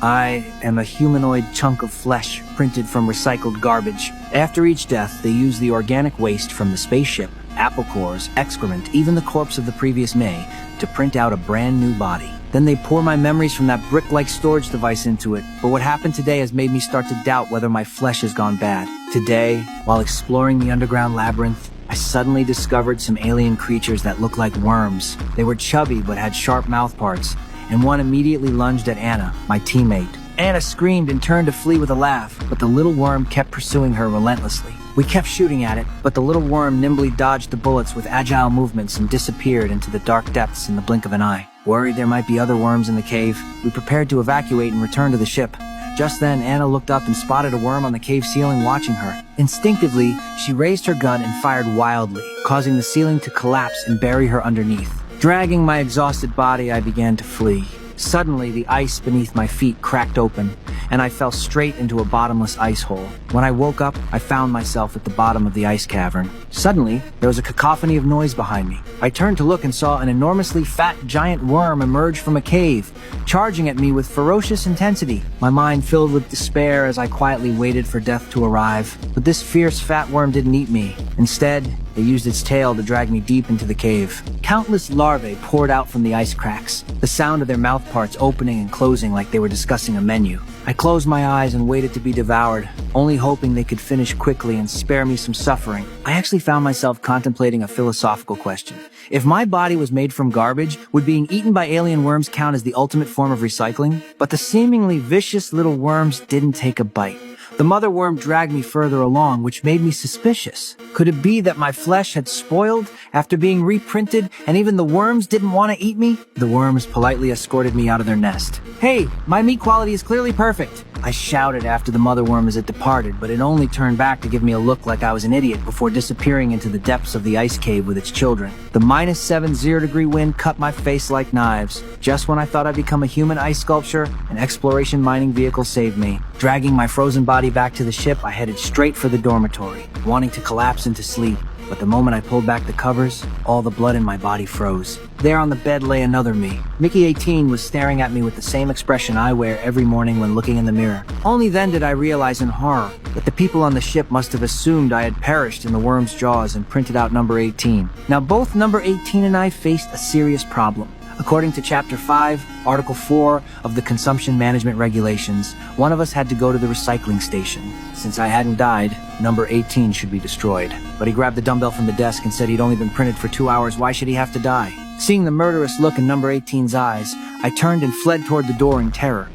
I am a humanoid chunk of flesh printed from recycled garbage. After each death, they use the organic waste from the spaceship, apple cores, excrement, even the corpse of the previous May, to print out a brand new body. Then they pour my memories from that brick-like storage device into it. But what happened today has made me start to doubt whether my flesh has gone bad. Today, while exploring the underground labyrinth, I suddenly discovered some alien creatures that looked like worms. They were chubby but had sharp mouth parts, and one immediately lunged at Anna, my teammate. Anna screamed and turned to flee with a laugh, but the little worm kept pursuing her relentlessly. We kept shooting at it, but the little worm nimbly dodged the bullets with agile movements and disappeared into the dark depths in the blink of an eye. Worried there might be other worms in the cave, we prepared to evacuate and return to the ship. Just then, Anna looked up and spotted a worm on the cave ceiling watching her. Instinctively, she raised her gun and fired wildly, causing the ceiling to collapse and bury her underneath. Dragging my exhausted body, I began to flee. Suddenly, the ice beneath my feet cracked open, and I fell straight into a bottomless ice hole. When I woke up, I found myself at the bottom of the ice cavern. Suddenly, there was a cacophony of noise behind me. I turned to look and saw an enormously fat giant worm emerge from a cave, charging at me with ferocious intensity. My mind filled with despair as I quietly waited for death to arrive. But this fierce fat worm didn't eat me. Instead, it used its tail to drag me deep into the cave. Countless larvae poured out from the ice cracks, the sound of their mouth parts opening and closing like they were discussing a menu. I closed my eyes and waited to be devoured, only hoping they could finish quickly and spare me some suffering. I actually found myself contemplating a philosophical question. If my body was made from garbage, would being eaten by alien worms count as the ultimate form of recycling? But the seemingly vicious little worms didn't take a bite. The mother worm dragged me further along, which made me suspicious. Could it be that my flesh had spoiled after being reprinted, and even the worms didn't want to eat me? The worms politely escorted me out of their nest. "Hey, my meat quality is clearly perfect," I shouted after the mother worm as it departed, but it only turned back to give me a look like I was an idiot before disappearing into the depths of the ice cave with its children. The -7 wind cut my face like knives. Just when I thought I'd become a human ice sculpture, an exploration mining vehicle saved me. Dragging my frozen body back to the ship, I headed straight for the dormitory, wanting to collapse into sleep. But the moment I pulled back the covers, all the blood in my body froze. There on the bed lay another me. Mickey 18 was staring at me with the same expression I wear every morning when looking in the mirror. Only then did I realize in horror that the people on the ship must have assumed I had perished in the worm's jaws and printed out number 18. Now both number 18 and I faced a serious problem. According to Chapter 5, Article 4 of the Consumption Management Regulations, one of us had to go to the recycling station. Since I hadn't died, number 18 should be destroyed. But he grabbed the dumbbell from the desk and said he'd only been printed for 2 hours. Why should he have to die? Seeing the murderous look in number 18's eyes, I turned and fled toward the door in terror.